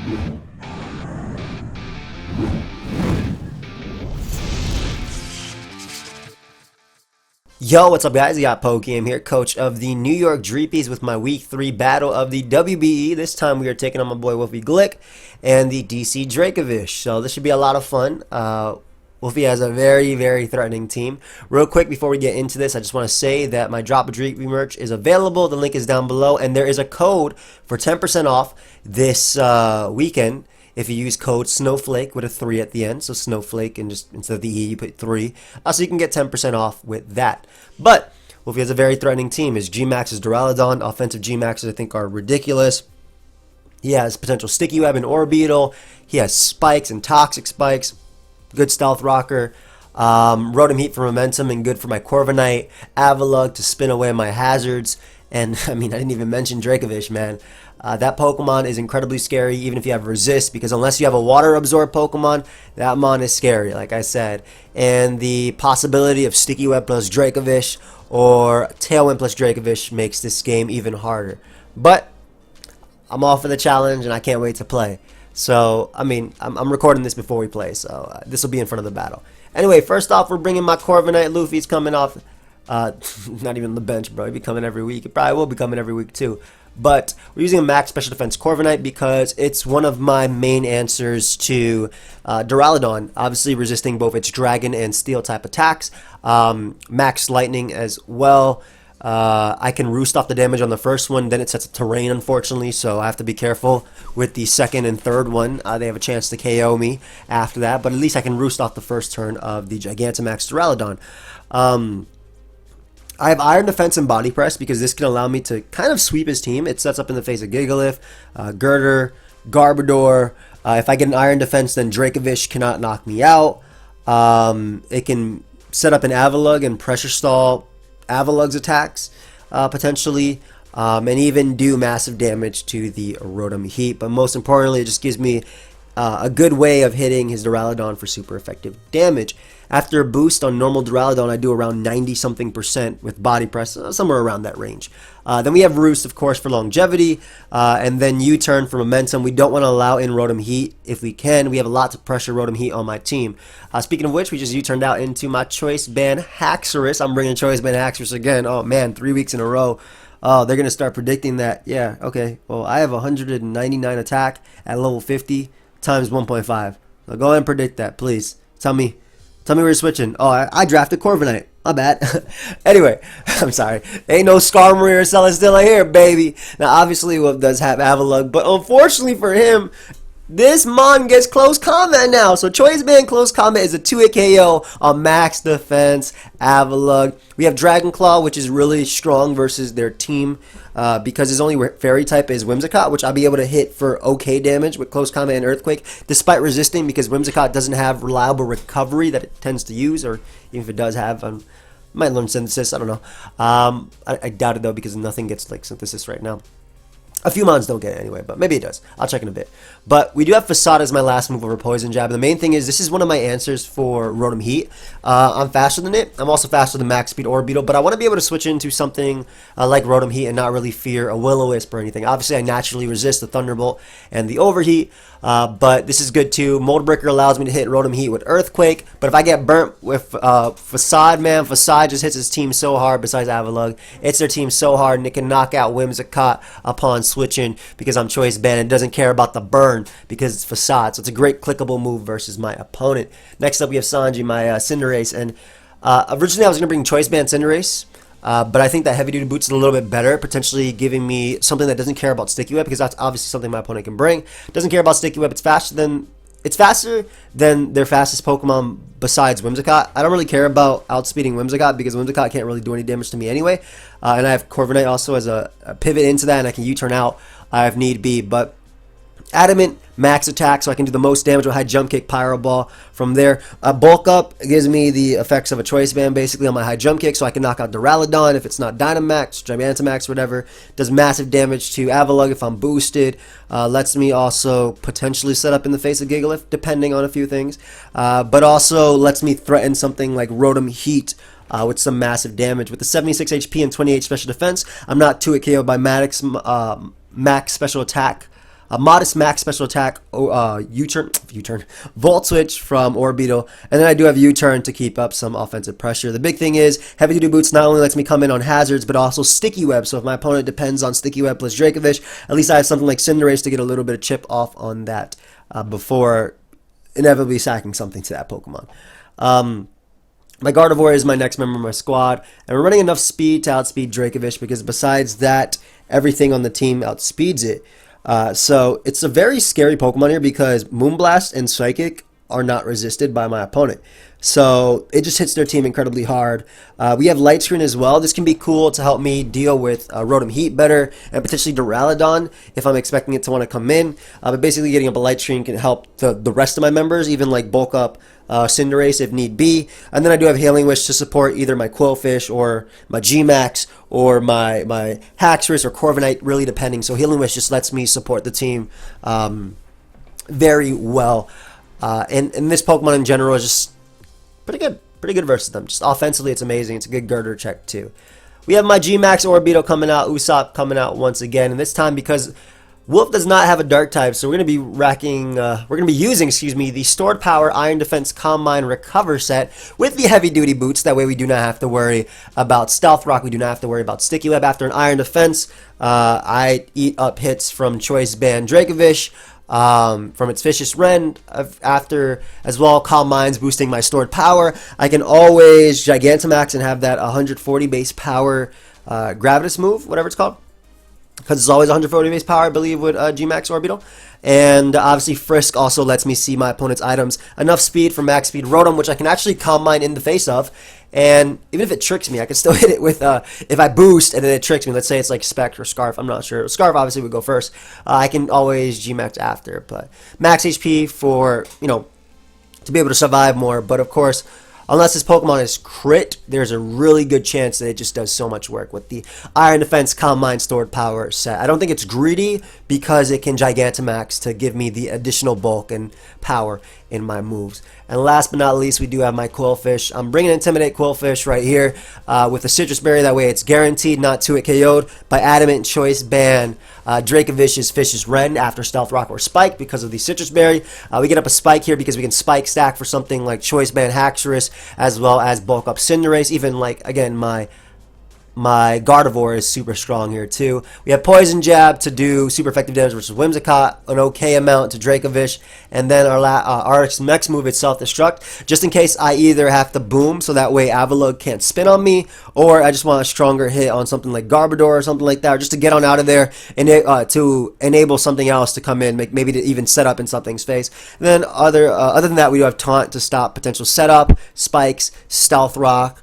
Yo, what's up guys? I got pokeaim here, coach of the New York Dreepys with my week 3 battle of the WBE. This time we are taking on my boy WolfeyVGC and the DC Dracovish. So this should be a lot of fun. Wolfey has a very threatening team. Real quick before we get into this, I just want to say that my Drop a Dreepy merch is available. The link is down below, and there is a code for 10% off this weekend if you use code Snowflake with a 3 at the end. So Snowflake, and just instead of the E, you put 3. So you can get 10% off with that. But Wolfey has a very threatening team. His G-Max is Duraludon. Offensive G-Maxes, I think, are ridiculous. He has potential Sticky Web and Orbeetle. He has Spikes and Toxic Spikes. Good Stealth Rocker. Rotom Heat for momentum and good for my Corviknight. Avalugg to spin away my hazards. And, I mean, I didn't even mention Dracovish, man. That Pokemon is incredibly scary, even if you have Resist, because unless you have a Water Absorb Pokemon, that mon is scary, like I said. And the possibility of Sticky Web plus Dracovish or Tailwind plus Dracovish makes this game even harder. But I'm all for the challenge, and I can't wait to play. So, I mean, I'm recording this before we play, so this will be in front of the battle. Anyway, first off, we're bringing my Corviknight. Luffy's coming off, not even the bench, bro. He'll be coming every week. He probably will be coming every week, too. But we're using a max special defense Corviknight because it's one of my main answers to Duraludon, obviously resisting both its Dragon and Steel type attacks. Max Lightning as well. I can roost off the damage on the first one, then it sets up Terrain, unfortunately, so I have to be careful with the second and third one. They have a chance to KO me after that, but at least I can roost off the first turn of the Gigantamax Duraludon. I have Iron Defense and Body Press because this can allow me to kind of sweep his team. It sets up in the face of Gigalith, Girder, Garbodor. If I get an Iron Defense, then Dracovish cannot knock me out. It can set up an Avalugg and pressure stall Avalugg's attacks, potentially, and even do massive damage to the Rotom Heat. But most importantly, it just gives me a good way of hitting his Duraludon for super effective damage. After a boost on normal Duraludon, I do around 90-something% with Body Press, somewhere around that range. Then we have Roost, of course, for longevity, and then U-Turn for momentum. We don't want to allow in Rotom Heat if we can. We have a lot to pressure Rotom Heat on my team. Speaking of which, we just U-Turned out into my Choice Band HAXORUS. I'm bringing Choice Band HAXORUS again. Oh, man, 3 weeks in a row. Oh, they're going to start predicting that. Yeah, okay. Well, I have 199 attack at level 50 times 1.5. So go ahead and predict that, please. Tell me where you're switching. Oh, I drafted Corviknight. My bad. Anyway, I'm sorry. Ain't no Skarmory or Celesteela here, baby. Now, obviously, Wolf does have Avalugg, but unfortunately for him, this mon gets close combat now. So Choice Band close combat is a 2-hit KO on max defense Avalugg. We have Dragon Claw, which is really strong versus their team because his only fairy type is Whimsicott, which I'll be able to hit for okay damage with close combat and Earthquake, despite resisting because Whimsicott doesn't have reliable recovery that it tends to use, or even if it does have, might learn Synthesis, I don't know. I doubt it though because nothing gets like Synthesis right now. A few mons don't get it anyway, but maybe it does. I'll check in a bit. But we do have Facade as my last move over Poison Jab. And the main thing is this is one of my answers for Rotom Heat. I'm faster than it. I'm also faster than Max Speed Orbeetle, but I want to be able to switch into something like Rotom Heat and not really fear a Will-O-Wisp or anything. Obviously, I naturally resist the Thunderbolt and the Overheat, but this is good too. Mold Breaker allows me to hit Rotom Heat with Earthquake, but if I get burnt with Facade, man, Facade just hits his team so hard, besides Avalugg. It's their team so hard, and it can knock out Whimsicott upon switching because I'm Choice Band and doesn't care about the burn because it's Facade. So it's a great clickable move versus my opponent. Next up, we have SANJI, my Cinderace, and originally I was going to bring Choice Band Cinderace, but I think that Heavy Duty Boots is a little bit better, potentially giving me something that doesn't care about Sticky Web because that's obviously something my opponent can bring. Doesn't care about Sticky Web. It's faster than their fastest Pokemon besides Whimsicott. I don't really care about outspeeding Whimsicott because Whimsicott can't really do any damage to me anyway. And I have Corviknight also as a pivot into that, and I can U-turn out if need be. But Adamant, max attack, so I can do the most damage with high jump kick, Pyro Ball. From there, bulk up gives me the effects of a Choice Band basically on my high jump kick, so I can knock out Duraludon if it's not Dynamax, Gigantamax, whatever. Does massive damage to Avalugg if I'm boosted. Lets me also potentially set up in the face of Gigalith, depending on a few things. But also lets me threaten something like Rotom Heat with some massive damage. With the 76 HP and 28 special defense, I'm not 2-hit KO'd by max special attack a modest max special attack, U-turn, Volt Switch from Orbeetle, and then I do have U-turn to keep up some offensive pressure. The big thing is Heavy Duty Boots not only lets me come in on hazards, but also Sticky Web. So if my opponent depends on Sticky Web plus Dracovish, at least I have something like Cinderace to get a little bit of chip off on that before inevitably sacking something to that Pokemon. My Gardevoir is my next member of my squad, and we're running enough speed to outspeed Dracovish because besides that, everything on the team outspeeds it. So it's a very scary Pokemon here because Moonblast and Psychic are not resisted by my opponent. So it just hits their team incredibly hard. We have Light Screen as well. This can be cool to help me deal with Rotom Heat better and potentially Duraludon if I'm expecting it to want to come in. But basically getting up a Light Screen can help the rest of my members, even like bulk up Cinderace if need be. And then I do have Healing Wish to support either my Quillfish or my G-Max or my HAXORUS or Corviknight, really depending. So Healing Wish just lets me support the team very well. And this Pokemon in general is just pretty good versus them. Just offensively, it's amazing. It's a good girder check too. We have my G-Max Orbeetle coming out, Usopp coming out once again, and this time because Wolf does not have a dark type, so we're gonna be using, the Stored Power Iron Defense Calm Mind Recover set with the Heavy Duty Boots. That way we do not have to worry about Stealth Rock. We do not have to worry about Sticky Web. After an Iron Defense, I eat up hits from Choice Band Dracovish. From its Vicious Rend, after as well Calm Minds boosting my stored power. I can always Gigantamax and have that 140 base power Gravitas move, whatever it's called, because it's always 140 base power, I believe, with G-Max Orbeetle. And obviously Frisk also lets me see my opponent's items. Enough speed for max speed Rotom, which I can actually Calm Mind in the face of. And even if it tricks me, I can still hit it with, if I boost and then it tricks me, let's say it's like Spec or Scarf, I'm not sure. Scarf obviously would go first. I can always G-Max after, but max HP for, to be able to survive more. But of course, unless this Pokemon is crit, there's a really good chance that it just does so much work with the Iron Defense Calm Mind Stored Power set. I don't think it's greedy because it can Gigantamax to give me the additional bulk and power in my moves. And last but not least, we do have my Quillfish. I'm bringing Intimidate Quillfish right here with a Citrus Berry. That way it's guaranteed not to get KO'd by Adamant Choice Ban Dracovish's Fish's Rend after Stealth Rock or Spike because of the Citrus Berry. We get up a Spike here because we can Spike stack for something like Choice Ban HAXORUS as well as bulk up Cinderace. Even like, again, my Gardevoir is super strong here too. We have Poison Jab to do super effective damage versus Whimsicott, an okay amount to Dracovish, and then our next move is Self-Destruct, just in case I either have to boom so that way Avalugg can't spin on me, or I just want a stronger hit on something like Garbodor or something like that, or just to get on out of there and to enable something else to come in, maybe to even set up in something's face. And then other than that, we do have Taunt to stop potential setup, Spikes, Stealth Rock,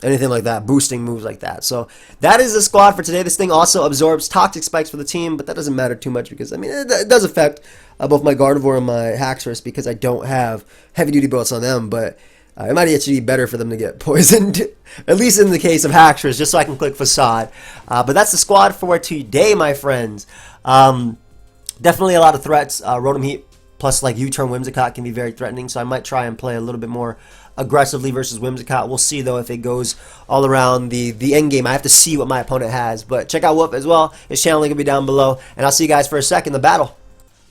anything like that, boosting moves like that. So that is the squad for today. This thing also absorbs Toxic Spikes for the team, but that doesn't matter too much because, I mean, it does affect both my Gardevoir and my HAXORUS because I don't have heavy duty bullets on them, but it might actually be better for them to get poisoned, at least in the case of HAXORUS, just so I can click Facade. But that's the squad for today, my friends. Definitely a lot of threats. Rotom Heat plus like U-turn Whimsicott can be very threatening, so I might try and play a little bit more aggressively versus Whimsicott. We'll see though if it goes all around the end game. I have to see what my opponent has. But check out Wolf as well. His channel link will be down below. And I'll see you guys for a sec in the battle.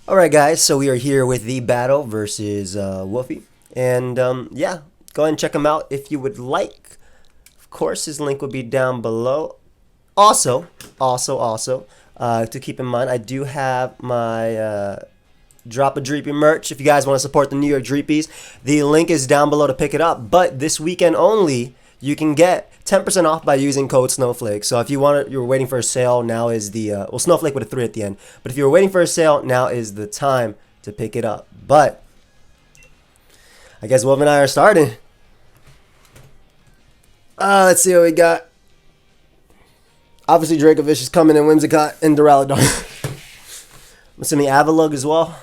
Alright guys, so we are here with the battle versus Wolfey. And yeah, go ahead and check him out if you would like. Of course, his link will be down below. Also, to keep in mind, I do have my Drop a Dreepy merch if you guys want to support the New York Dreepys. The link is down below to pick it up, but this weekend only you can get 10% off by using code Snowflake. So if you want it, you're waiting for a sale, now is the well, Snowflake with a 3 at the end, but if you're waiting for a sale, now is the time to pick it up. But I guess Wolf and I are starting. Let's see what we got. Obviously Dracovish is coming in, Whimsicott and Duraludon. I'm assuming Avalugg as well.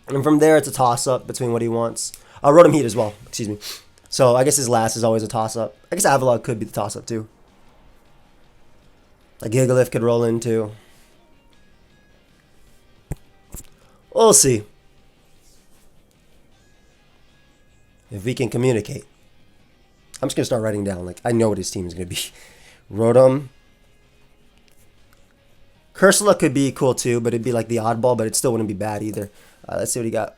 And from there, it's a toss-up between what he wants. Rotom Heat as well, excuse me. So I guess his last is always a toss-up. I guess Avalugg could be the toss-up too. A Gigalith could roll in too. We'll see. If we can communicate. I'm just going to start writing down. Like, I know what his team is going to be. Rotom. Cursula could be cool too, but it'd be like the oddball, but it still wouldn't be bad either. Let's see what he got.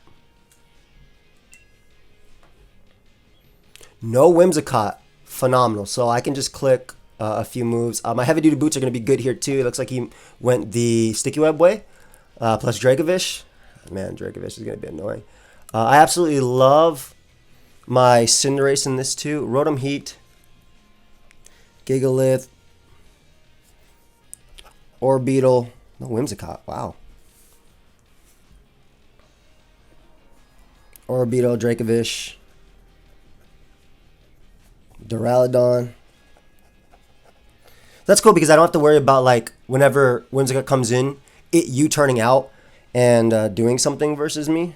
No Whimsicott. Phenomenal. So I can just click a few moves. My heavy duty boots are going to be good here too. It looks like he went the sticky web way. Plus Dracovish. Man, Dracovish is going to be annoying. I absolutely love my Cinderace in this too. Rotom Heat. Gigalith. Orbeetle. No Whimsicott. Wow. Orbeetle, Dracovish. Duraludon. That's cool because I don't have to worry about like whenever Whimsicott comes in, you turning out and doing something versus me.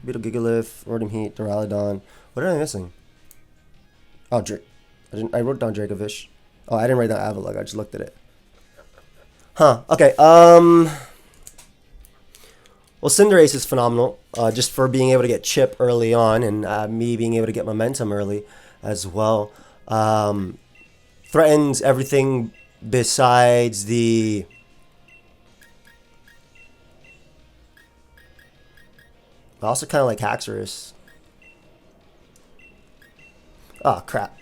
Beetle, Gigalith, Rotom Heat, Duraludon. What am I missing? Oh, I wrote down Dracovish. Oh, I didn't write down Avalugg. I just looked at it. Huh. Okay. Well, Cinderace is phenomenal. Just for being able to get chip early on and me being able to get momentum early as well. Threatens everything besides the... I also kind of like HAXORUS. Oh, crap.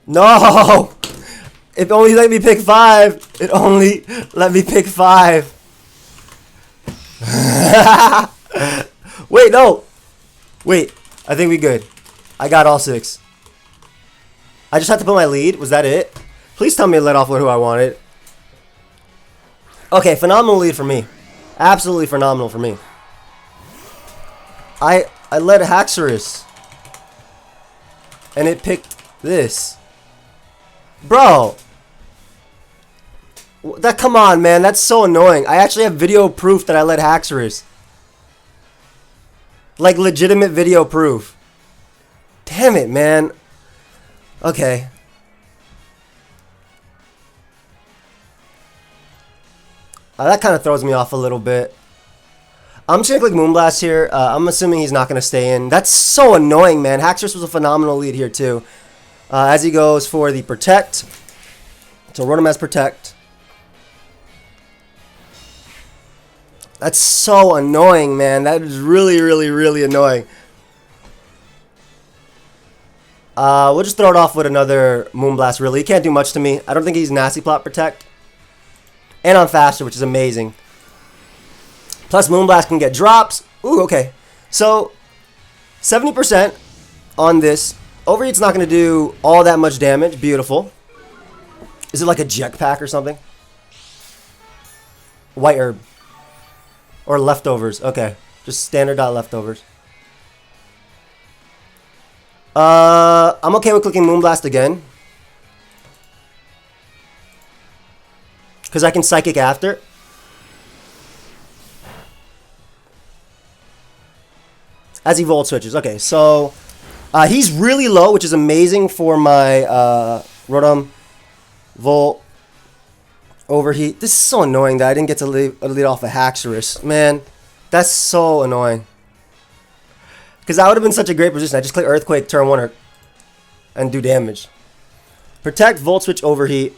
No! It only let me pick 5. It only let me pick 5. Wait, no. Wait, I think we good. I got all 6. I just had to put my lead. Was that it? Please tell me to let off with who I wanted. Okay, phenomenal lead for me. Absolutely phenomenal for me. I led HAXORUS. And it picked this. Bro. Come on, man. That's so annoying. I actually have video proof that I led HAXORUS. Like legitimate video proof. Damn it, man. Okay. That kind of throws me off a little bit. I'm just going to click Moonblast here. I'm assuming he's not going to stay in. That's so annoying, man. HAXORUS was a phenomenal lead here, too. As he goes for the Protect. So Rotom has Protect. That's so annoying, man. That is really, really, really annoying. We'll just throw it off with another Moonblast, really. He can't do much to me. I don't think he's Nasty Plot Protect. And I'm faster, which is amazing. Plus, Moonblast can get drops. Ooh, okay. So, 70% on this. Overheat's not going to do all that much damage. Beautiful. Is it like a jetpack or something? White herb. Or leftovers. Okay. Just standard dot leftovers. I'm okay with clicking Moonblast again. Because I can Psychic after. As he Volt switches. Okay, so he's really low, which is amazing for my Rotom Volt Overheat. This is so annoying that I didn't get to lead off a HAXORUS. Man, that's so annoying. Because that would have been such a great position. I just click Earthquake, turn 1 and do damage. Protect, Volt Switch, Overheat.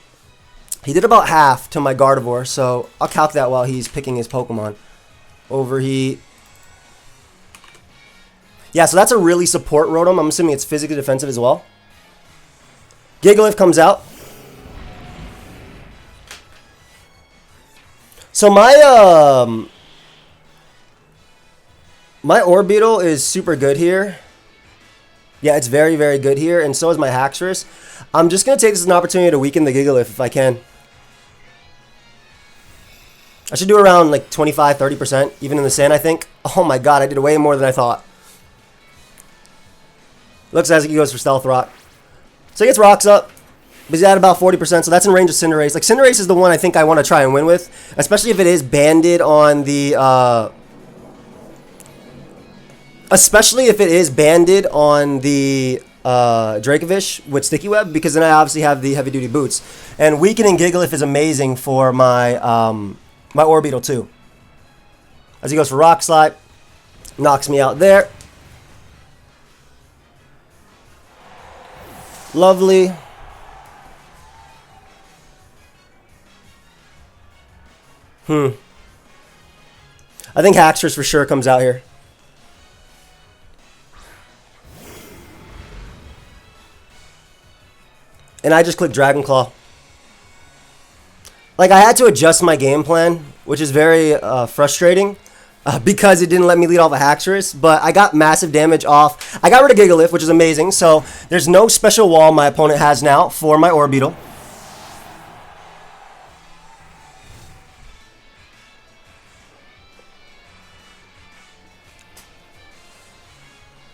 He did about half to my Gardevoir, so I'll calc that while he's picking his Pokemon. Overheat. Yeah, so that's a really support Rotom. I'm assuming it's physically defensive as well. Gigalith comes out. So my my Orbeetle is super good here. Yeah, it's very, very good here, and so is my HAXORUS. I'm just going to take this as an opportunity to weaken the Gigalith if I can. I should do around like 25, 30%, even in the sand, I think. Oh my god, I did way more than I thought. Looks as he goes for Stealth Rock. So he gets Rocks up, but he's at about 40%, so that's in range of Cinderace. Like, Cinderace is the one I think I want to try and win with, especially if it is banded on the, Dracovish with Sticky Web, because then I obviously have the Heavy Duty Boots. And weakening Gigalith is amazing for my my Orbeetle too. As he goes for Rock Slide, knocks me out there. Lovely. I think HAXORUS for sure comes out here. And I just clicked Dragon Claw. Like, I had to adjust my game plan, which is very frustrating. Because it didn't let me lead off a HAXORUS, but I got massive damage off. I got rid of Gigalith, which is amazing. So there's no special wall my opponent has now for my Orbeetle.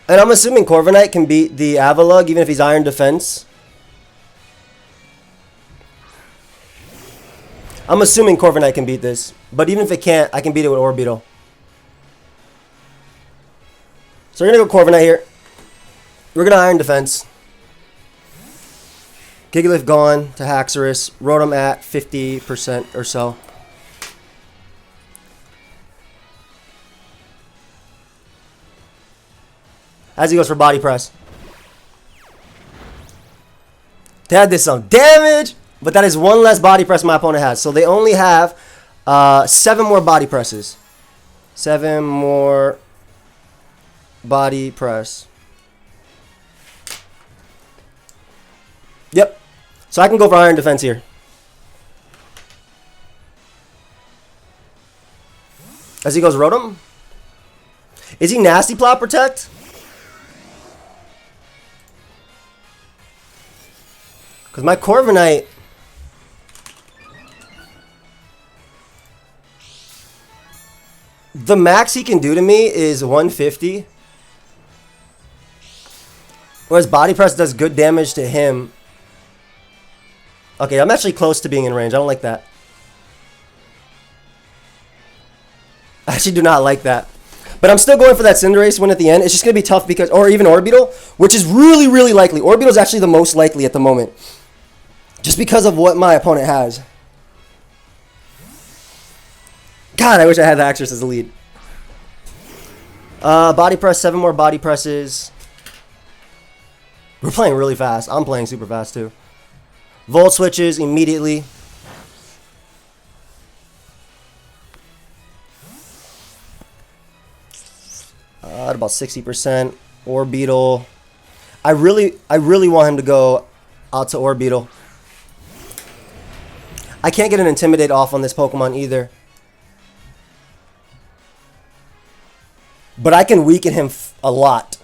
And I'm assuming Corviknight can beat the Avalugg even if he's Iron Defense. I'm assuming Corviknight can beat this. But even if it can't, I can beat it with Orbeetle. So we're going to go Corviknight here. We're going to Iron Defense. Gigalith gone to HAXORUS. Rotom at 50% or so. As he goes for Body Press. They had this some damage, but that is one less Body Press my opponent has. So they only have 7 more Body Presses. 7 more Body Press. Yep. So I can go for Iron Defense here. As he goes Rotom. Is he Nasty Plot Protect? Because my Corviknight, the max he can do to me is 150. Whereas Body Press does good damage to him. Okay, I'm actually close to being in range. I don't like that. I actually do not like that. But I'm still going for that Cinderace win at the end. It's just going to be tough because, or even Orbeetle, which is really, really likely. Orbeetle is actually the most likely at the moment. Just because of what my opponent has. God, I wish I had the HAXORUS as the lead. Body Press, 7 more Body Presses. We're playing really fast. I'm playing super fast too. Volt switches immediately. At about 60%. Orbeetle. I really want him to go out to Orbeetle. I can't get an Intimidate off on this Pokemon either. But I can weaken him a lot.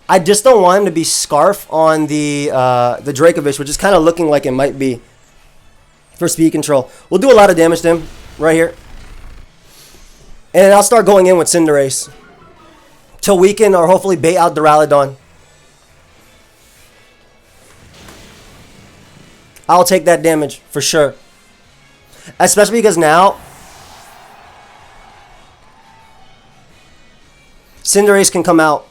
I just don't want him to be Scarf on the Dracovish, which is kind of looking like it might be for speed control. We'll do a lot of damage to him right here. And I'll start going in with Cinderace to weaken or hopefully bait out Duraludon. I'll take that damage for sure. Especially because now Cinderace can come out.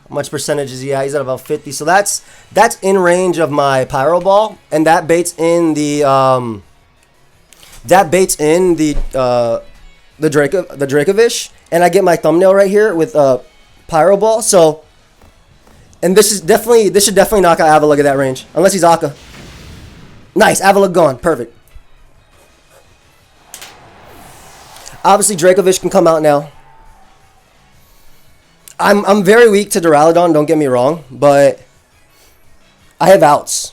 How much percentage is he at? He's at about 50. So that's in range of my Pyro Ball, and that baits in the Dracovish, and I get my thumbnail right here with Pyro Ball. So, and this should definitely knock out Avalugg at that range, unless he's Akka. Nice, Avalugg gone, perfect. Obviously, Dracovish can come out now. I'm very weak to Duraludon, don't get me wrong, but I have outs.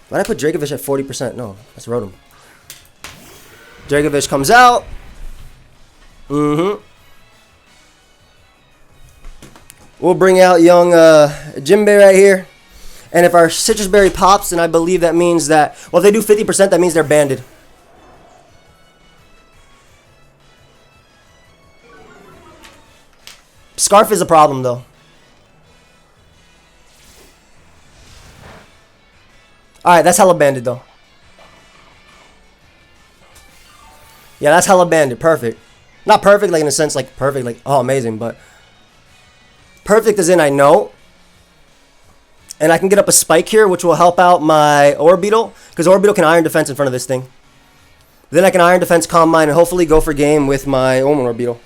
Why did I put Dracovish at 40%? No, that's Rotom. Dracovish comes out. We'll bring out young Jimbei right here. And if our Citrus Berry pops, then I believe that means that, well, if they do 50%, that means they're banded. Scarf is a problem, though. Alright, that's hella banded, though. Yeah, that's hella banded. Perfect. Not perfect, like, in a sense, like, perfect, like, oh, amazing, but perfect as in I know. And I can get up a spike here, which will help out my Orbeetle, because Orbeetle can Iron Defense in front of this thing. Then I can Iron Defense, Calm Mind, and hopefully go for game with my Orbeetle.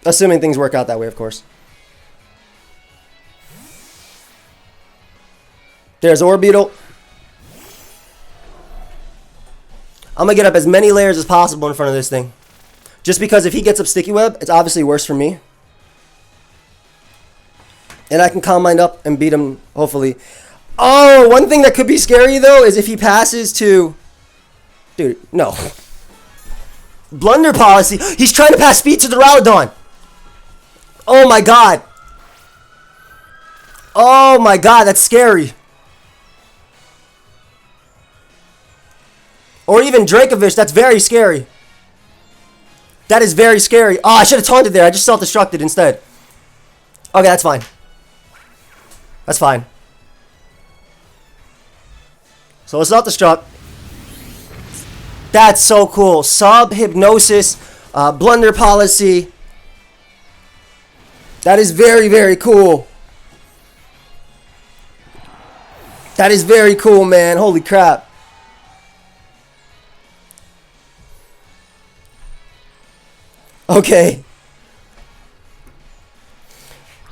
Assuming things work out that way, of course. There's Orbeetle. I'm going to get up as many layers as possible in front of this thing. Just because if he gets up Sticky Web, it's obviously worse for me. And I can Calm Mind up and beat him, hopefully. Oh, one thing that could be scary, though, is if he passes to... Dude, no. Blunder Policy. He's trying to pass speed to the Duraludon. Oh, my God. Oh, my God, that's scary. Or even Dracovish, that's very scary. That is very scary. Oh, I should have taunted there. I just self-destructed instead. Okay, that's fine. That's fine. So let's self-destruct. That's so cool. Sub, Hypnosis, Blunder Policy. That is very, very cool. That is very cool, man. Holy crap. Okay.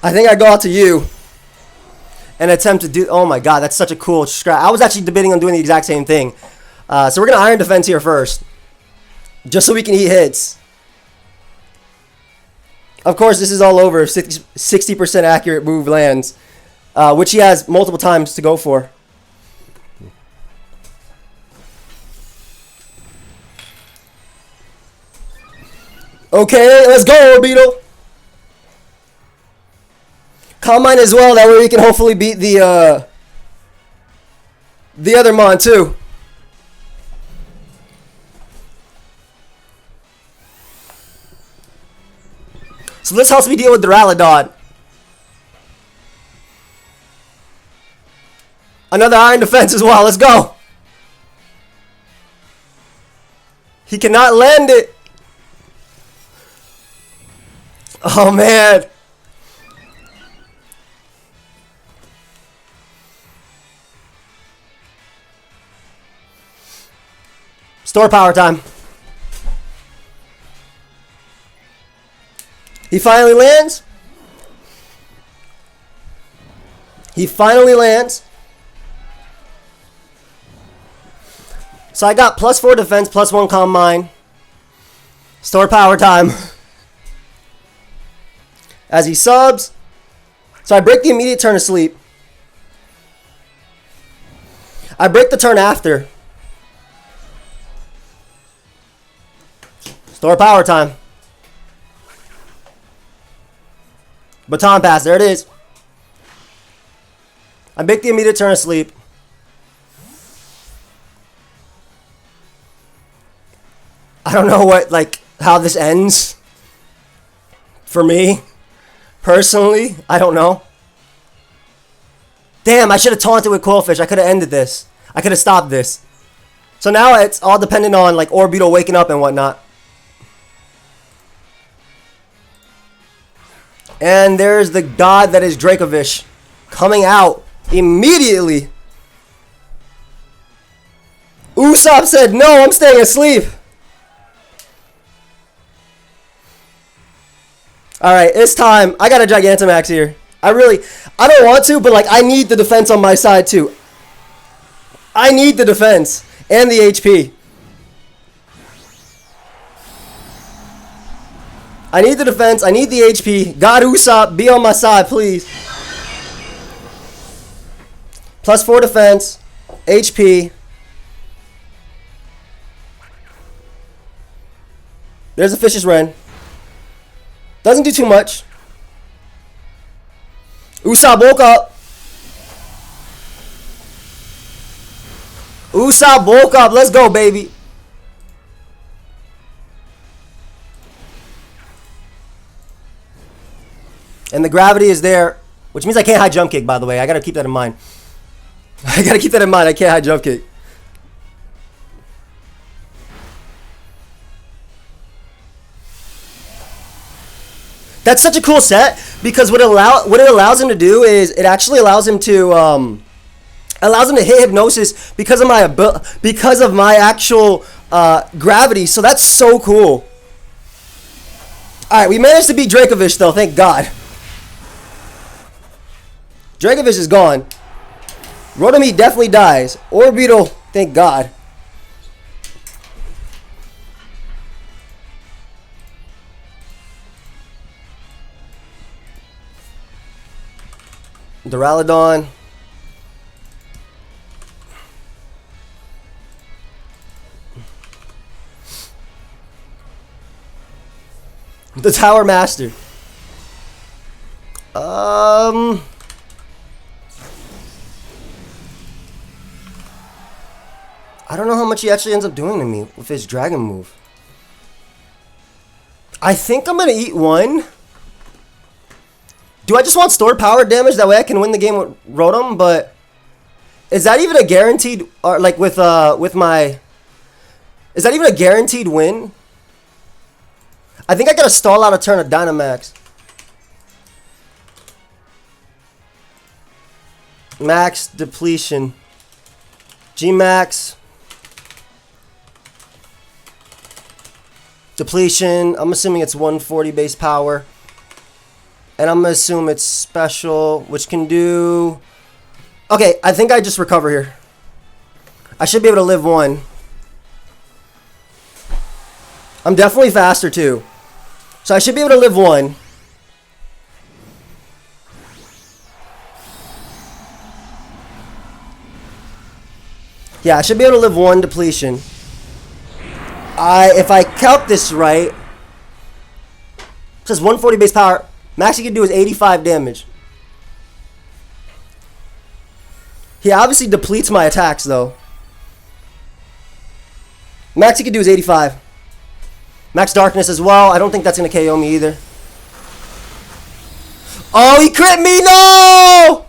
I think I go out to you and attempt to do... Oh my God, that's such a cool scrap. I was actually debating on doing the exact same thing. So we're going to Iron Defense here first. Just so we can eat hits. Of course, this is all over if 60% accurate move lands. Which he has multiple times to go for. Okay, let's go, Orbeetle. Calm Mind as well. That way we can hopefully beat the other Mon too. So this helps me deal with Duraludon. Another Iron Defense as well. Let's go. He cannot land it. Oh, man. Store power time. He finally lands. He finally lands. So I got +4 defense, +1 Calm Mind. Store power time. As he subs. So I break the immediate turn of sleep. I break the turn after. Store power time. Baton pass. There it is. I break the immediate turn of sleep. I don't know how this ends. For me. Personally, I don't know. Damn, I should have taunted with Quillfish. I could have ended this. I could have stopped this. So now it's all dependent on Orbeetle waking up and whatnot. And there's the god that is Dracovish coming out immediately. Usopp said, "No, I'm staying asleep." Alright, it's time. I got a Gigantamax here. I don't want to, but I need the defense on my side too. I need the defense and the HP. I need the defense. I need the HP. God Usopp, be on my side, please. +4 defense. HP. There's a Fish's Wren. Doesn't do too much. Usopp woke up. Usopp woke up. Let's go, baby. And the gravity is there, which means I can't high jump kick, by the way. I got to keep that in mind. I got to keep that in mind. I can't high jump kick. That's such a cool set because what it allows him to do is it actually allows him to hit hypnosis because of my actual gravity. So that's so cool. All right, we managed to beat Dracovish though, thank God. Dracovish is gone. Rotom definitely dies. Orbeetle, thank God. Duraludon. The Tower Master. I don't know how much he actually ends up doing to me with his dragon move. I think I'm gonna eat one. Do I just want stored power damage? That way I can win the game with Rotom, but is that even a guaranteed, or like with my, is that even a guaranteed win? I think I gotta stall out a turn of Dynamax. Max depletion. G-Max. Depletion. I'm assuming it's 140 base power. And I'm gonna assume it's special, which can do... Okay, I think I just recover here. I should be able to live one. I'm definitely faster too. So I should be able to live one. Yeah, I should be able to live one depletion. If I calc this right, it says 140 base power. Max he can do is 85 damage. He obviously depletes my attacks though. Max he can do is 85. Max Darkness as well. I don't think that's going to KO me either. Oh, he crit me! No!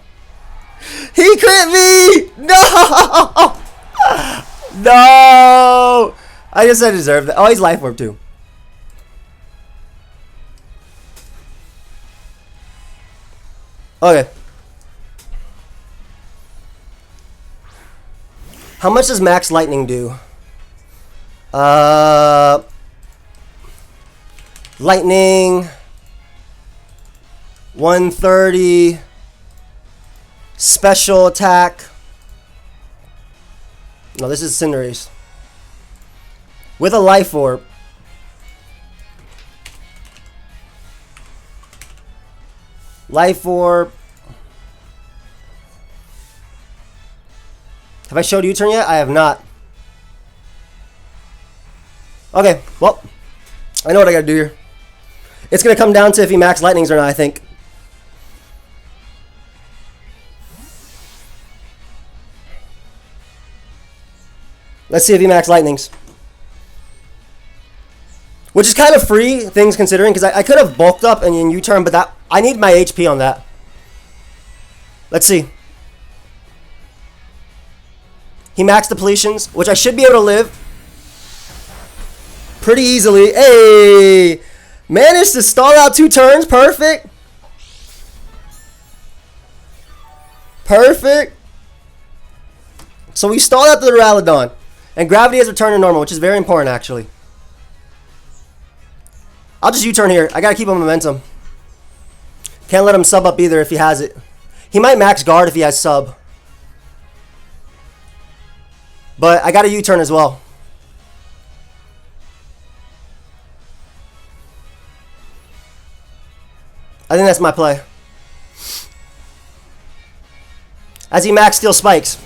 He crit me! No! No! I guess I deserve that. Oh, he's Life Orb too. Okay. How much does Max Lightning do? Lightning 130 special attack. No, this is Cinderace. With a Life Orb. Life Orb. Have I showed U-turn yet? I have not. Okay, well, I know what I gotta do here. It's gonna come down to if he max lightnings or not, I think. Let's see if he max lightnings. Which is kind of free, things considering, because I could have bulked up and U-turn, but that I need my HP on that. Let's see. He maxed depletions, which I should be able to live pretty easily. Hey! Managed to stall out 2 turns. Perfect. Perfect. So we stalled out the Duraludon. And gravity has returned to normal, which is very important, actually. I'll just U-turn here. I gotta keep him momentum. Can't let him sub up either if he has it. He might max guard if he has sub. But I gotta U-turn as well. I think that's my play. As he max steel spikes.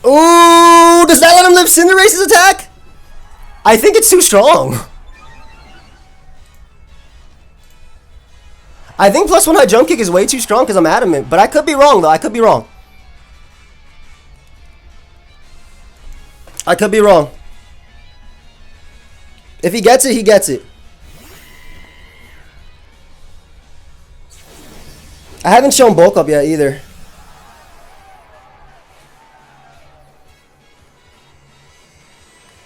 Ooh, does that let him live Cinderace's attack? I think it's too strong. I think +1 high jump kick is way too strong because I'm adamant. But I could be wrong though. I could be wrong. I could be wrong. If he gets it, he gets it. I haven't shown bulk up yet either.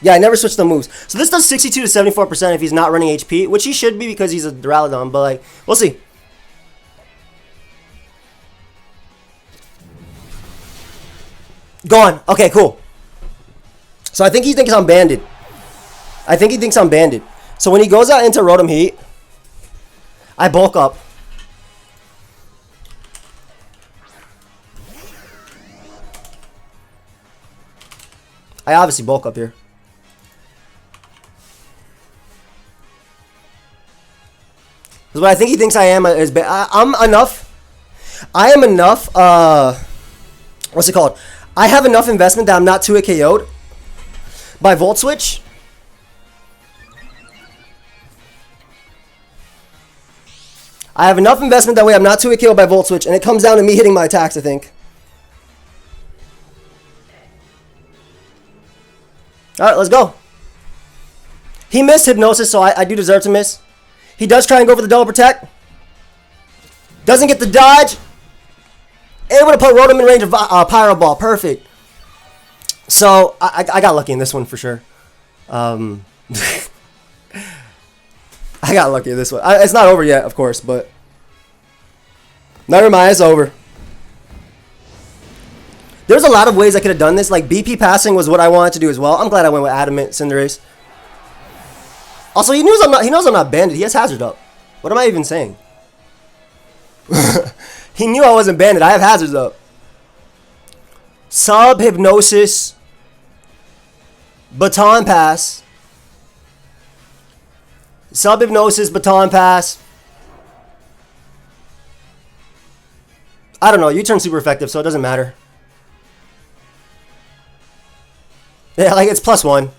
Yeah, I never switched the moves. So this does 62 to 74% if he's not running HP, which he should be because he's a Duraludon, but like, we'll see. Gone. Okay, cool. So I think he thinks I'm banded. So when he goes out into Rotom Heat, I bulk up. I obviously bulk up here. Because what I think he thinks I am is I'm enough. I am enough. What's it called? I have enough investment that I'm not 2-hit KO'd by Volt Switch. I have enough investment that way I'm not 2-hit KO'd by Volt Switch, and it comes down to me hitting my attacks, I think. Alright, let's go. He missed Hypnosis, so I do deserve to miss. He does try and go for the double protect. Doesn't get the dodge. Able to put Rotom in range of Pyro Ball. Perfect. So, I got lucky in this one for sure. I got lucky in this one. It's not over yet, of course, but... Never mind, it's over. There's a lot of ways I could have done this. Like, BP passing was what I wanted to do as well. I'm glad I went with Adamant Cinderace. Also, he knows I'm not banded. He has Hazard up. What am I even saying? He knew I wasn't banded. I have Hazards up. Sub Hypnosis. Baton Pass. Sub Hypnosis, Baton Pass. I don't know. U-turn super effective, so it doesn't matter. Yeah, like it's +1.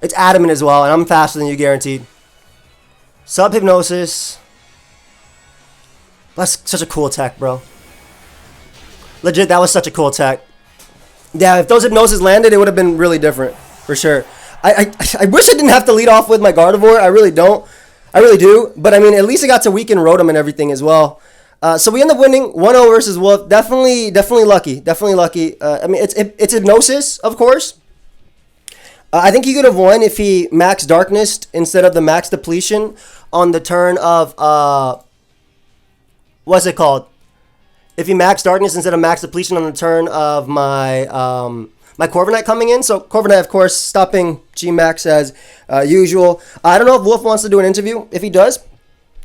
It's Adamant as well, and I'm faster than you guaranteed. Sub Hypnosis. That's such a cool attack, bro. Legit, that was such a cool attack. Yeah, if those Hypnosis landed, it would have been really different, for sure. I wish I didn't have to lead off with my Gardevoir. I really don't. I really do. But, I mean, at least I got to weaken Rotom and everything as well. So we end up winning 1-0 versus Wolf. Definitely lucky. Definitely lucky. I mean, it's Hypnosis, of course. I think he could have won if he Max Darkness instead of the Max Depletion on the turn of, what's it called? If he Max Darkness instead of Max Depletion on the turn of my my Corviknight coming in. So Corviknight, of course, stopping G-Max as usual. I don't know if Wolf wants to do an interview. If he does,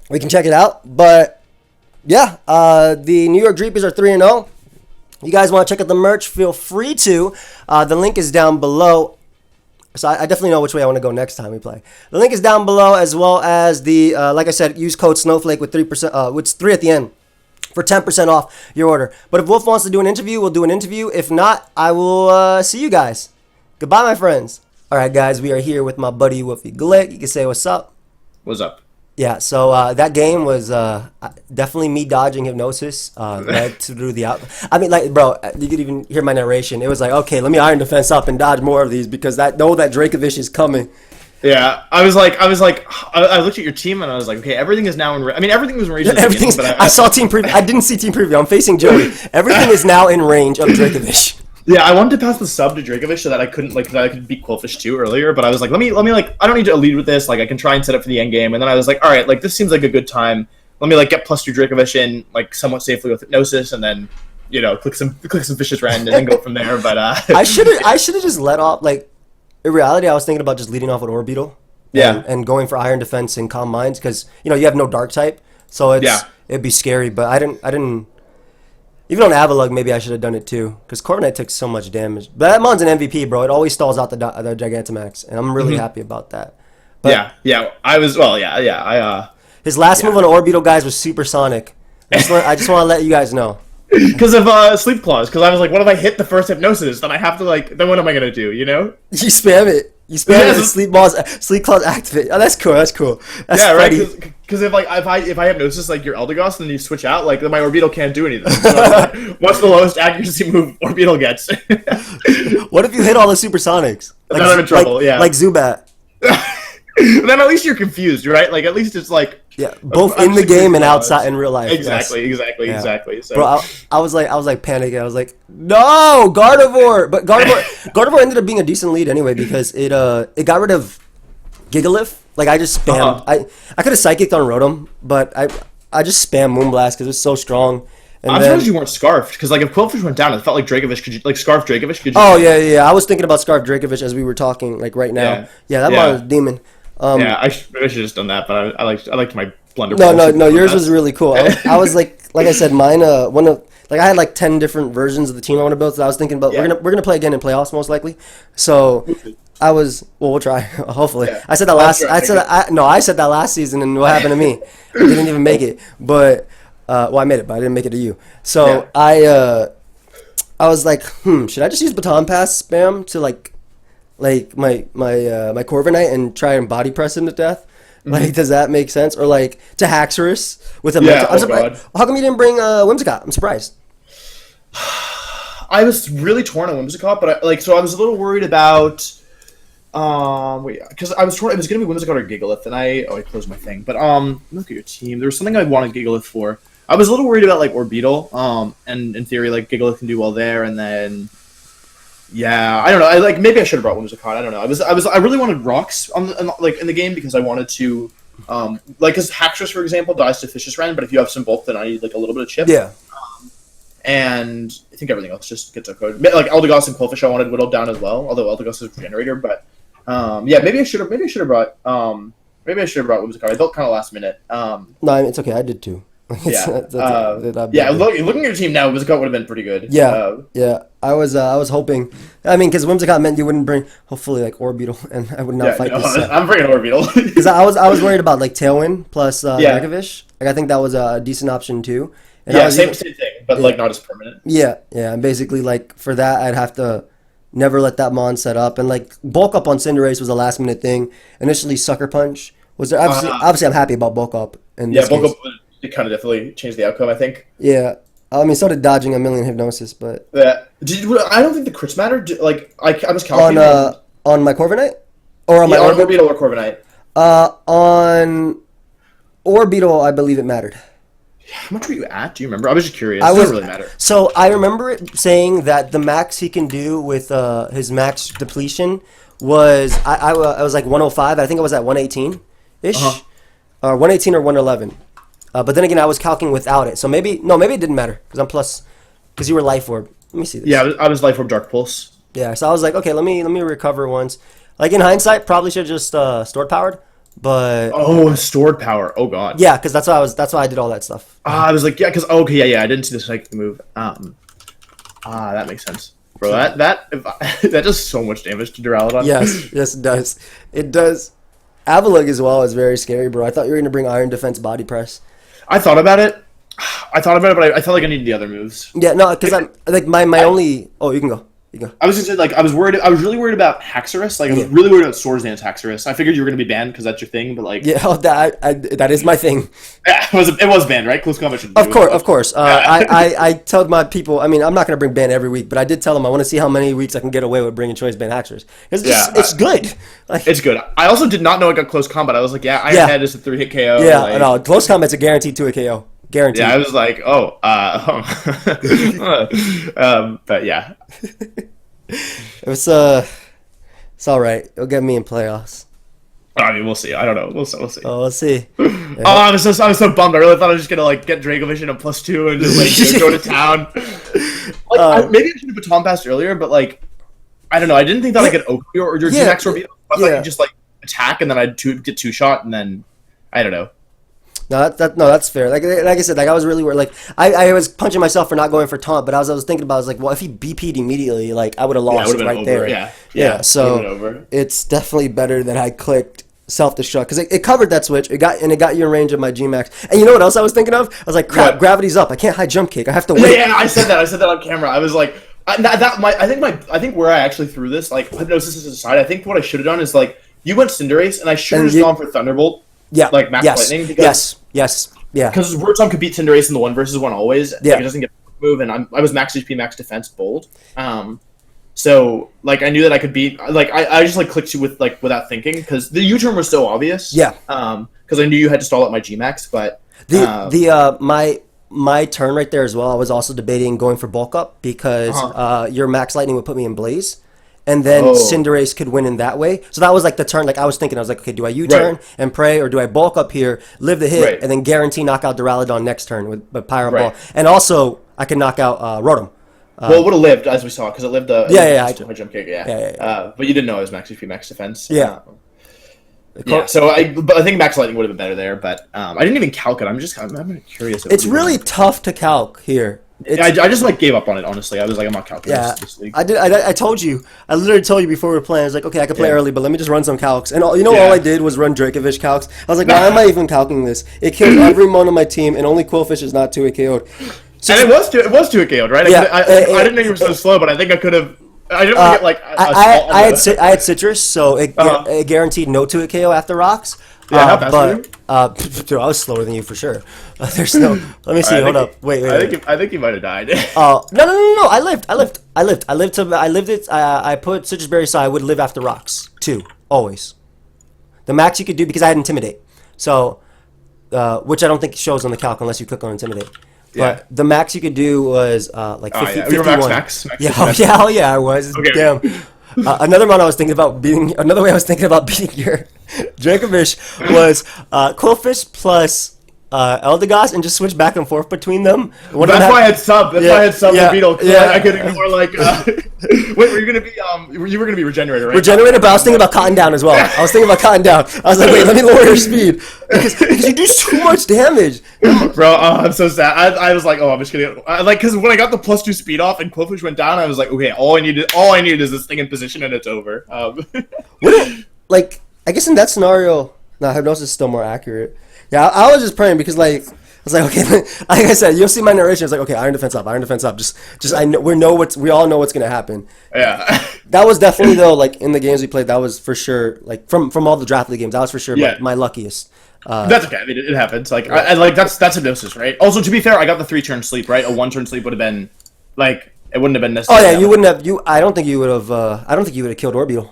we can check it out. But, yeah, the New York Dreepys are 3-0. You guys want to check out the merch, feel free to. The link is down below. So I definitely know which way I want to go next time we play. The link is down below, as well as the, like I said, use code Snowflake with 3%, with 3 at the end for 10% off your order. But if Wolf wants to do an interview, we'll do an interview. If not, I will see you guys. Goodbye, my friends. All right, guys, we are here with my buddy Wolfie Glick. You can say what's up. What's up? Yeah, so that game was definitely me dodging Hypnosis led through the out. I mean, like, bro, you could even hear my narration. It was like, okay, let me Iron Defense up and dodge more of these because that Dracovish is coming. Yeah, I looked at your team and I was like, okay, everything is now in. I mean, everything was in range. Everything's. But I saw team preview. I didn't see team preview. I'm facing Joey. Everything is now in range of Dracovish. Yeah, I wanted to pass the sub to Dracovish so that I couldn't I could beat Quillfish too earlier, but I was like, let me like I don't need to lead with this, like I can try and set up for the end game, and then I was like, all right, like this seems like a good time. Let me like get +2 Dracovish in like somewhat safely with Hypnosis, and then click some Vicious Rend and then go from there. But I should have just let off. Like in reality, I was thinking about just leading off with Orbeetle. Yeah, and going for Iron Defense and Calm Minds because you have no Dark type, so it'd be scary. But I didn't. Even on Avalugg, maybe I should have done it too, because Corviknight took so much damage. But that Mon's an MVP, bro. It always stalls out the Gigantamax, and I'm really happy about that. But I was, his last move on Orbeetle, guys, was Supersonic. I just want to let you guys know. Because of Sleep Claws, because I was like, what if I hit the first Hypnosis? Then I have to, then what am I going to do, You spam it. You spam it, Sleep Claws activate. Oh, that's cool, That's right, because if I Hypnosis, your Eldegoss, then you switch out, then my Orbeetle can't do anything. So what's the lowest accuracy move Orbeetle gets? What if you hit all the Supersonics? Then I'm in trouble, Like Zubat. then at least you're confused, right? Like at least it's like both in the game and outside in real life. Exactly. So bro, I was like panicking. I was like, no, Gardevoir. But Gardevoir ended up being a decent lead anyway because it got rid of Gigalith. Like I just spammed. I could have psychicked on Rotom, but I just spammed Moonblast because it was so strong. And I'm surprised you weren't Scarfed, because like if Quillfish went down, it felt like Dracovish could like Scarf Dracovish could. Oh yeah. I was thinking about Scarf Dracovish as we were talking, like right now. Yeah, that was demon. I should have just done that, but I liked my Blunder. No. Yours was really cool. I was like I said, mine. I had like 10 different versions of the team I want to build. So I was thinking about we're gonna play again in playoffs most likely. So I was we'll try hopefully. Yeah. I said that last season, and what happened to me? I didn't even make it, but. I made it, but I didn't make it to you. So I was like, should I just use Baton Pass spam to like my Corviknight and try and body press him to death? Like, does that make sense? Or like to HAXORUS with a mental? I'm surprised. How come you didn't bring Whimsicott? I'm surprised. I was really torn on Whimsicott, but I was a little worried about. Because I was torn. It was gonna be Whimsicott or Gigalith, and I closed my thing. But look at your team. There was something I wanted Gigalith for. I was a little worried about like Orbeetle. And in theory, like Gigalith can do well there, and then I don't know. Maybe I should have brought Whimsicott. I don't know. I really wanted rocks in the game because I wanted to because HAXORUS, for example, dies to Fishious Rend, but if you have some bulk, then I need like a little bit of chip. Yeah. And I think everything else just gets a code. Like Eldegoss and Quillfish I wanted whittled down as well, although Eldegoss is a generator. But maybe I should have brought Whimsicott. I built kind of last minute. No, it's okay. I did too. Looking at your team now, Whimsicott would have been pretty good. I was hoping. I mean, because Whimsicott meant you wouldn't bring hopefully like Orbeetle, and I would not fight this. I'm bringing Orbeetle because I was worried about like Tailwind plus Dracovish. Like I think that was a decent option too. And same thing, but like not as permanent. Yeah, and basically like for that I'd have to never let that Mon set up, and like bulk up on Cinderace was a last minute thing. Initially, Sucker Punch was there. Obviously, I'm happy about bulk up. Bulk up. It kind of definitely changed the outcome, I think. Yeah. I mean, so did dodging a million hypnosis, but... Yeah. I don't think the crits mattered. I was calculating... On my Corviknight? Or on my Orbeetle or Corviknight? On Orbeetle, I believe it mattered. How much were you at? Do you remember? I was just curious. It doesn't really matter. So, I remember it saying that the max he can do with his max depletion was... I was like 105. I think I was at 118-ish. Or 118 or 111. But then again, I was calculating without it. So maybe it didn't matter because I'm plus, because you were Life Orb. Let me see this. Yeah, I was Life Orb Dark Pulse. Yeah, so I was like, okay, let me recover once. Like in hindsight, probably should have just stored powered, but stored power. Oh god. Yeah, because that's why I did all that stuff. I was like, I didn't see the psychic move. That makes sense, bro. That does so much damage to Duraludon. Yes, it does. It does. Avalugg as well is very scary, bro. I thought you were gonna bring Iron Defense Body Press. I thought about it, but I felt like I needed the other moves. Yeah, no, because I'm like my only. Oh, you can go. I was gonna say like I was really worried about HAXORUS. Like I was really worried about Swordsdance HAXORUS. I figured you were gonna be banned because that's your thing, but like that is my thing. Yeah, it was banned, right? Close combat should. Of course. I told my people. I mean, I'm not gonna bring ban every week, but I did tell them I want to see how many weeks I can get away with bringing choice ban HAXORUS. It's good. Like, it's good. I also did not know it got close combat. I was like, Iron Head is a 3-hit KO. Yeah, like, no, close combat's a guaranteed 2-hit KO. Guaranteed. Yeah, I was like, but yeah. It's all right. It'll get me in playoffs. I mean, we'll see. I don't know. We'll see. Oh, we'll see. Yeah. I was so bummed. I really thought I was just gonna like get Dracovish in a +2 and just like go to town. Maybe I should have baton passed earlier, but like I don't know. I didn't think that I could Oak or your G-Max Orbeetle. I thought you just like attack and then I'd get 2-shot and then I don't know. No, that's fair. Like I said, like I was really worried. Like I was punching myself for not going for taunt, but I was thinking about, I was like, well, if he BP'd immediately, like I would have lost right there. Yeah. So it's definitely better that I clicked self-destruct because it covered that switch. It got you in range of my G-Max. And you know what else I was thinking of? I was like, crap, gravity's up. I can't high jump kick. I have to wait. Yeah, I said that on camera. I was like, I think where I actually threw this, like hypnosis aside, I think what I should have done is like you went Cinderace and I should have just gone for Thunderbolt. Yeah. Like Max Lightning. Because, Yeah. Because Word Song could beat Cinderace in the 1 versus 1 always. Yeah. Like, it doesn't get move, and I was max HP, max defense, bold. So like I knew that I could beat like I just like clicked you with like without thinking because the U-turn was so obvious. Yeah. Because I knew you had to stall at my G-Max, but my turn right there as well. I was also debating going for bulk up because your max lightning would put me in Blaze, and then Cinderace could win in that way. So that was like the turn. Like I was thinking, I was like, okay, do I U-turn and pray, or do I bulk up here, live the hit, and then guarantee knock out Duraludon next turn with Pyro Ball, and also I can knock out Rotom. Well, it would have lived, as we saw, because it lived a high jump kick, yeah. But you didn't know it was max HP, max defense. Yeah. So but I think max lightning would have been better there, but I didn't even calc it. I'm curious. It's really tough to calc here. I just like gave up on it, honestly. I was like, I'm not calculating this league. I told you. I literally told you before we were playing. I was like, okay, I could play early, but let me just run some calcs. And all I did was run Dracovish calcs. I was like, why am I even calcing this? It killed everyone on my team, and only Quillfish is not 2-hit KO'd. So, and it was 2-hit KO'd, right? I didn't know you were so slow, but I think I could have. I didn't want to get like. I had Citrus, so it guaranteed no 2-hit KO after rocks. Yeah, how fast were you? Dude, I was slower than you for sure. There's no. Let me see. Hold up. Wait. I think you might have died. No. I lived it. I put Citrus Berry so I would live after rocks too. Always. The max you could do because I had Intimidate. So, which I don't think shows on the calc unless you click on Intimidate. But the max you could do was like 50, you were max. Hell yeah, I was. Okay. Damn. Another way I was thinking about beating your Dracovish was Quillfish plus Eldegoss and just switch back and forth between them. That's why I had sub. That's why I had sub the Beetle. I could ignore like. Wait, were you gonna be you were gonna be Regenerator, right? Regenerator, but I was thinking about Cotton Down as well. I was thinking about Cotton Down. I was like, wait, let me lower your speed because you do too much damage. Bro, I'm so sad. I was like, oh, I'm just kidding. Because when I got the +2 speed off and Quillfish went down, I was like, okay, all I needed is this thing in position and it's over. I guess in that scenario, Hypnosis is still more accurate. Yeah, I was just praying because I was like, okay, like I said, you'll see my narration. It's like, okay, Iron Defense up. Just we all know what's gonna happen. Yeah. That was definitely though, like in the games we played, that was for sure, like from all the draft league games, that was for sure my luckiest. That's okay. I mean, it happens. Like, that's Hypnosis, right? Also, to be fair, I got the 3-turn sleep, right? A 1-turn sleep would have been like it wouldn't have been necessary. Oh yeah, you wouldn't have. I don't think you would have. I don't think you would have killed Orbeetle.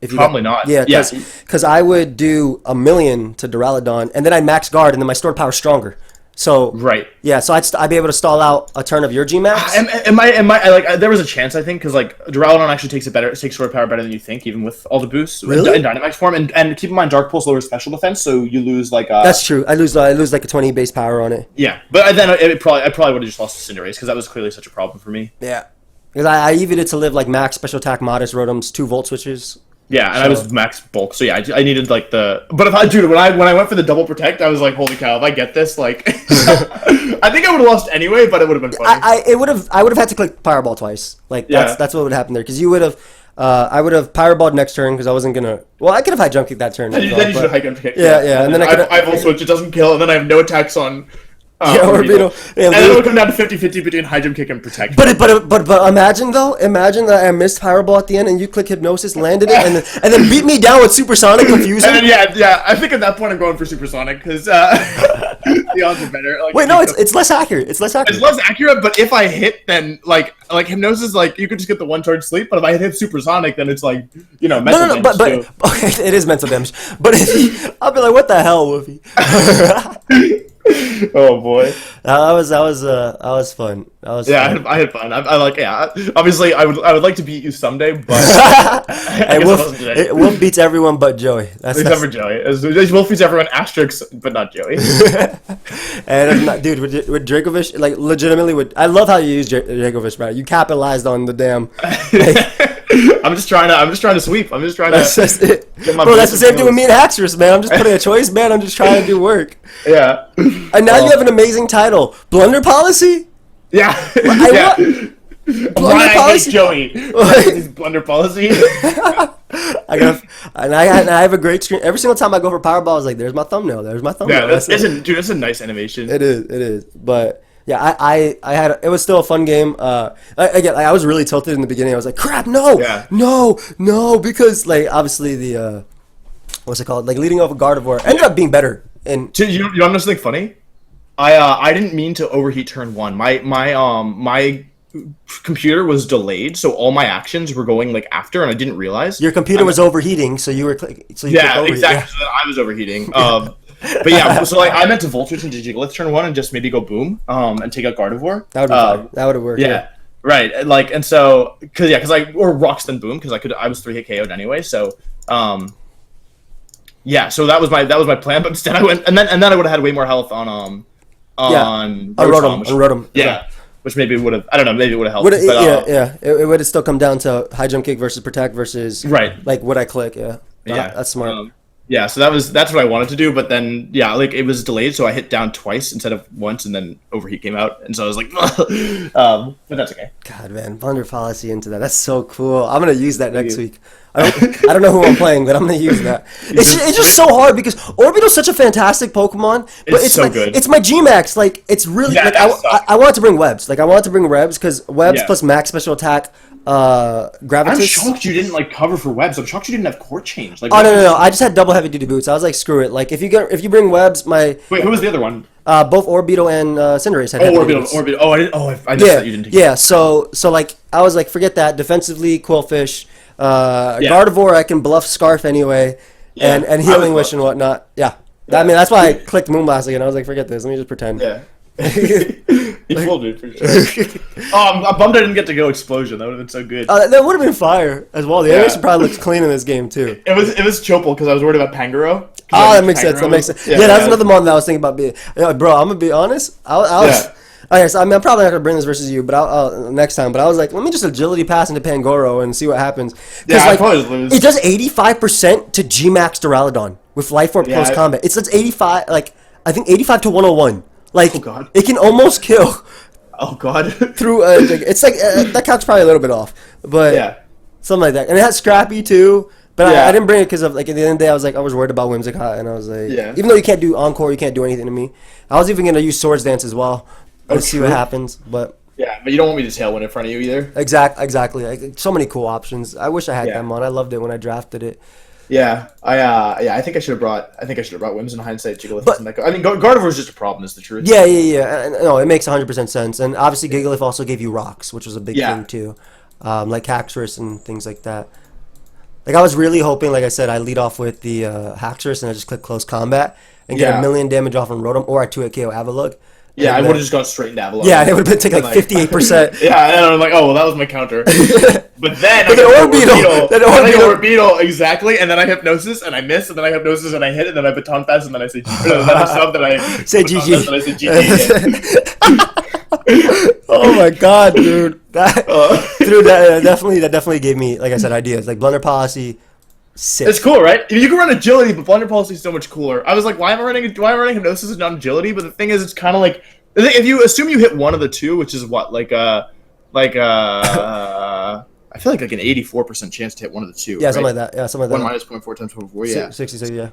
If you Probably not. Yeah, because I would do 1,000,000 to Duraludon, and then I'd max guard, and then my stored power stronger. So yeah, so I'd be able to stall out a turn of your G max. Am I like there was a chance I think because like Duraludon actually takes stored power better than you think, even with all the boosts in Dynamax form. And keep in mind, Dark Pulse lowers special defense, so you lose like. That's true. I lose like a 20 base power on it. Yeah, but then I probably would have just lost to Cinderace because that was clearly such a problem for me. Yeah, because I even to live like max special attack, modest Rotoms, 2 volt switches. Yeah, and I was max bulk, so yeah, I needed like the. But if when I went for the double protect, I was like, holy cow! If I get this, like, I think I would have lost anyway, but it would have been funny. I would have had to click Pyro Ball twice. Like that's what would happen there because you would have. I would have Pyro Balled next turn because I wasn't gonna. Well, I could have high jump kicked that turn. Then you should have high jump kicked. Yeah, and then I full switch. It doesn't kill, and then I have no attacks on. Orbeetle. And then it would come down to 50-50 between high jump kick and protect. But imagine that I missed Pyro Ball at the end and you click Hypnosis, landed it, and then beat me down with Supersonic Confusion. And then, yeah. I think at that point I'm going for Supersonic because the odds are better. Like, wait, no, it's less accurate. It's less accurate, but if I hit, then like Hypnosis, like you could just get the 1-turn sleep. But if I hit Supersonic, then it's like mental damage. But okay, it is mental damage. But I'll be like, what the hell, Wolfie? Oh boy, that was fun. Fun. I had fun. I like obviously I would like to beat you someday, but Wolf beats everyone but Joey. Except for Joey. Wolf beats everyone asterisks, but not Joey. And dude, with Dracovish, like legitimately, I love how you use Dracovish, man. You capitalized on the damn. I'm just trying to sweep. I'm just trying to. That's just it. Bro, that's the same thing with me and HAXORUS, man. I'm just putting a choice, man. I'm just trying to do work. Yeah. And now you have an amazing title, Blunder Policy. Yeah. Blunder Policy, Joey. Blunder Policy. I have a great screen. Every single time I go for Power Ball, I was like, "There's my thumbnail. There's my thumbnail." Yeah, that's a nice animation. It is. But yeah, I had it was still a fun game. Again, I was really tilted in the beginning. I was like, "Crap, no, because like obviously the what's it called? Like leading off a Gardevoir ended up being better. And you know something funny? I didn't mean to overheat turn 1. My computer was delayed, so all my actions were going like after, and I didn't realize. Your computer was overheating, so you were clicking. So you yeah, exactly. Yeah. So I was overheating. But yeah, so like I meant to Voltage into Jigglypuff turn 1 and just maybe go boom, and take out Gardevoir. That would fine. That would have worked. Yeah, right. Like, and so because I or Rocks then boom because I was 3-hit KO'd anyway. So yeah, so that was my plan. But instead I went and then I would have had way more health on Rotom. Yeah. Which maybe would have, I don't know, maybe it would have helped. It would have still come down to high jump kick versus protect versus like would I click? Yeah, that's smart. Yeah, so that's what I wanted to do, but then like it was delayed, so I hit down twice instead of once, and then overheat came out, and so I was like, but that's okay. God, man, Blunder Policy into that. That's so cool. I'm gonna use that next week. I don't know who I'm playing, but I'm gonna use that. It's just so hard because Orbeetle's such a fantastic Pokemon, but it's so good. It's my G-Max. Like it's really like I wanted to bring Webs. Like I wanted to bring Rebs because Webs plus Max Special Attack. Gravitas. I'm shocked you didn't like cover for Webs. I'm shocked you didn't have court change. Like, no. I just had double heavy duty boots. I was like, screw it. Like if you bring Webs, wait, who was the other one? Both Orbeetle and Cinderace had Orbeetle. Oh, I missed that you didn't take it. So like I was like, forget that. Defensively, Quillfish, Gardevoir, I can bluff Scarf anyway, and Healing Wish and whatnot. Yeah. I mean that's why I clicked Moonblast again. I was like, forget this. Let me just pretend. Yeah. He fooled me for sure. I'm bummed I didn't get to go Explosion. That would have been so good. That would have been fire as well. The animation probably looks clean in this game too. It was Chopal because I was worried about Pangoro. Oh, that makes sense. Yeah, that's another mon that I was thinking about being. Bro, I'm gonna be honest. I was. Okay, so I'm probably not gonna bring this versus you, but I'll next time. But I was like, let me just agility pass into Pangoro and see what happens. Yeah, like, I lose. It does 85% to G-Max Duraludon with Life Orb close combat. It's 85, like I think 85 to 101. Like it can almost kill. Oh god. Through it's like that count's probably a little bit off, but something like that. And it has Scrappy too. But I didn't bring it because of like at the end of the day I was worried about Whimsicott, and I was like, even though you can't do Encore, you can't do anything to me. I was even gonna use Swords Dance as well. Let's see what happens, but but you don't want me to Tailwind in front of you either. Exactly. Like, so many cool options. I wish I had them on. I loved it when I drafted it. Yeah, I think I should have brought Whims in hindsight. Jigglypuff. I mean, Gardevoir is just a problem. Is the truth? Yeah. No, it makes 100% sense. And obviously, Gigalith also gave you rocks, which was a big thing too, like HAXORUS and things like that. Like I was really hoping, like I said, I lead off with the HAXORUS and I just click close combat and get 1,000,000 damage off on Rotom, or I 2-hit KO Avalugg. Yeah, I would have just gone straight into Avalugg. Yeah, it would have taken like 58%. Yeah, and I'm like, oh, well, that was my counter. But then I go Orbeetle, exactly, and then I Hypnosis, and I miss, and then I Hypnosis, and I hit, and then I Baton Pass, and then I say then I sub, then I say GG. Then I say GG. Oh my god, dude. That definitely gave me, like I said, ideas. Like Blunder Policy. Sick. It's cool, right? You can run Agility, but Blunder Policy is so much cooler. I was like, why am I running Hypnosis and not Agility? But the thing is, it's kind of like, if you assume you hit one of the two, which is what, I feel like an 84% chance to hit one of the two. Yeah, right? Something like that. Yeah, something like that. 1 minus 0.4 times 0.4. Yeah, 66. Yeah.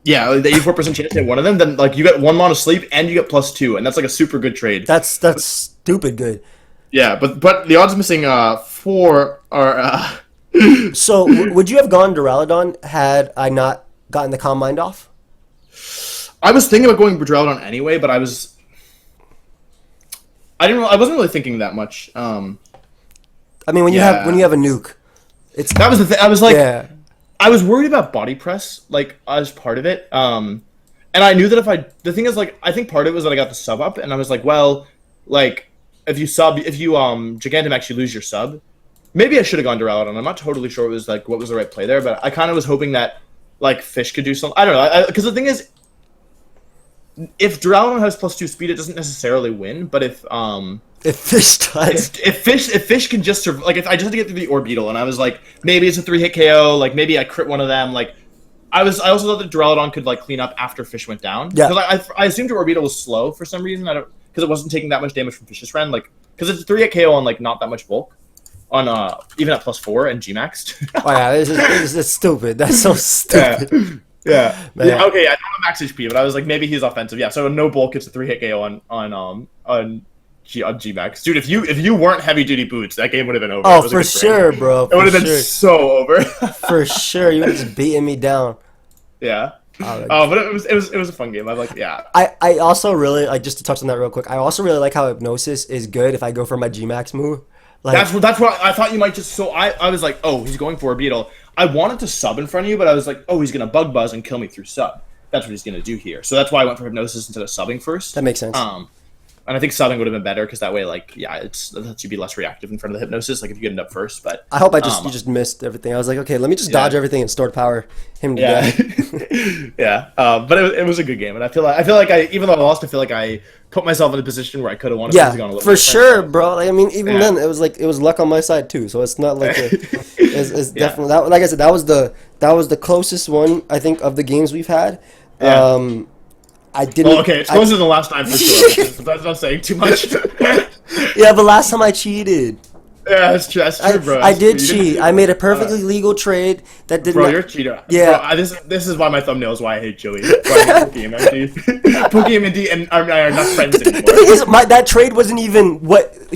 Yeah. The 84% chance to hit one of them. Then like you get 1 mon of sleep and you get +2, and that's like a super good trade. That's stupid good. Yeah, but the odds missing 4 are. So would you have gone Duraludon had I not gotten the Calm Mind off? I was thinking about going Duraludon anyway, but I wasn't really thinking that much. I mean, when you have a nuke, that was the thing. I was like, I was worried about body press, like as part of it. And I knew that the thing is, like, I think part of it was that I got the sub up, and I was like, well, like. If you Gigantamax, you lose your sub. Maybe I should have gone Duraludon. I'm not totally sure what was the right play there, but I kind of was hoping that like Fish could do something. I don't know, because the thing is, if Duraludon has +2 speed, it doesn't necessarily win. But if Fish does, if Fish can just like if I just had to get through the Orbeetle, and I was like, maybe it's a 3-hit KO, like maybe I crit one of them, like. I also thought that Duraludon could like clean up after Fish went down. Yeah. Because I assumed Orbeetle was slow for some reason. Because it wasn't taking that much damage from Fish's friend. Like, because it's a 3-hit KO on like not that much bulk, on even at +4 and G-maxed. Oh yeah, this is stupid. That's so stupid. Yeah. Okay, I don't have max HP, but I was like, maybe he's offensive. Yeah. So no bulk, it's a 3-hit KO on G-Max. Dude, if you weren't heavy duty boots, that game would have been over. Oh, for sure, bro. It would have been so over. For sure, you would have just beaten me down. Yeah. Like, Oh, but it was a fun game. I like, yeah. I also really like, just to touch on that real quick. I also really like how Hypnosis is good if I go for my G-Max move. Like, That's what I thought you might just. So I was like, oh, he's going for a beetle. I wanted to sub in front of you, but I was like, oh, he's gonna bug buzz and kill me through sub. That's what he's gonna do here. So that's why I went for Hypnosis instead of subbing first. that makes sense. And I think subbing would have been better because that way, like, yeah, it lets you be less reactive in front of the Hypnosis. Like if you get it up first, but I hope you just missed everything. I was like, okay, let me just dodge everything and stored power him to death. Yeah. But it was a good game, and I feel like I even though I lost, I feel like I put myself in a position where I could have won. Yeah, for sure, bro. Like, I mean, even then, it was luck on my side too. So it's not like it's definitely that. Like I said, that was the closest one I think of the games we've had. Yeah. I didn't. Oh, okay, it's closer than the last time for sure. That's not saying too much. Yeah, but last time I cheated. Yeah, that's true, bro. I did cheat. I made a perfectly legal trade that did Bro, not. you're a cheater. Yeah. Bro, this is why my thumbnail is why I hate Joey. Why I hate pokeaimMD. pokeaimMD and I are not friends anymore. The thing is, that trade wasn't even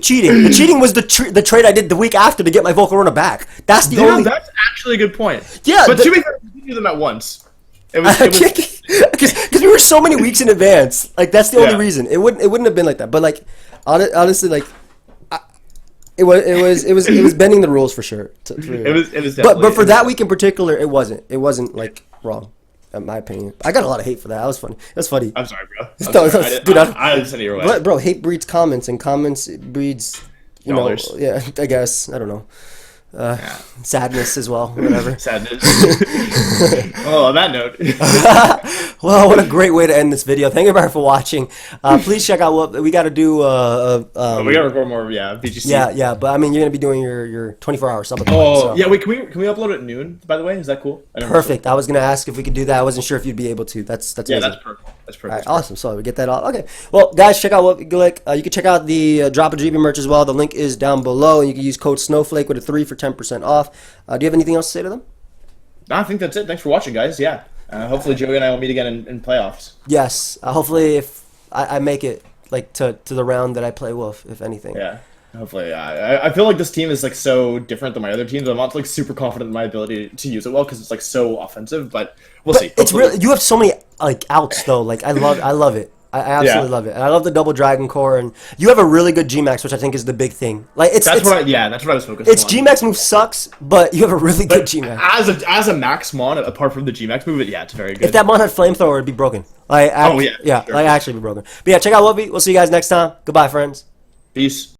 cheating. The cheating was the trade I did the week after to get my Volcarona back. That's the only. That's actually a good point. Yeah, but to be fair, we do them at once. It was because we were so many weeks in advance. Like that's the only reason. It wouldn't have been like that. But like honestly, like it was bending the rules for sure. It was. But for that week in particular, it wasn't. It wasn't like wrong, in my opinion. I got a lot of hate for that. That was funny. It was funny. I'm sorry, bro. I didn't send it your way. Bro, hate breeds comments, and comments breeds Dollars. Yeah, I guess. I don't know. Sadness as well, whatever. Sadness. Oh, on that note. Well, what a great way to end this video. Thank you everybody for watching. Please check out what we got to do. We got to record more, VGC. Yeah, but I mean, you're going to be doing your 24-hour sub. Oh, yeah, wait, can we upload it at noon, by the way? Is that cool? Perfect. I was going to ask if we could do that. I wasn't sure if you'd be able to. That's yeah, amazing. that's perfect. That's perfect. All right, awesome. So we get that all. Okay. Well, guys, check out what you can check out the Drop a Dreepy merch as well. The link is down below, and you can use code Snowflake with a 3 for 10% off. Do you have anything else to say to them? No, I think that's it. Thanks for watching, guys. Yeah. Hopefully Joey and I will meet again in playoffs. Yes. Hopefully if I make it like to the round that I play Wolf, if anything. Yeah. Hopefully. I feel like this team is like so different than my other teams. I'm not like super confident in my ability to use it well because it's like so offensive, but we'll see. It's really, you have so many like outs though. Like I love it. I absolutely love it. And I love the double Dragon Core, and you have a really good G-Max, which I think is the big thing. Like that's what I was focused on. Its G-Max move sucks, but you have a really good G-Max. As a max mon, apart from the G-Max move, it's very good. If that mon had Flamethrower, it'd be broken. Like, sure. actually be broken. But yeah, check out Wolfey. We'll see you guys next time. Goodbye, friends. Peace.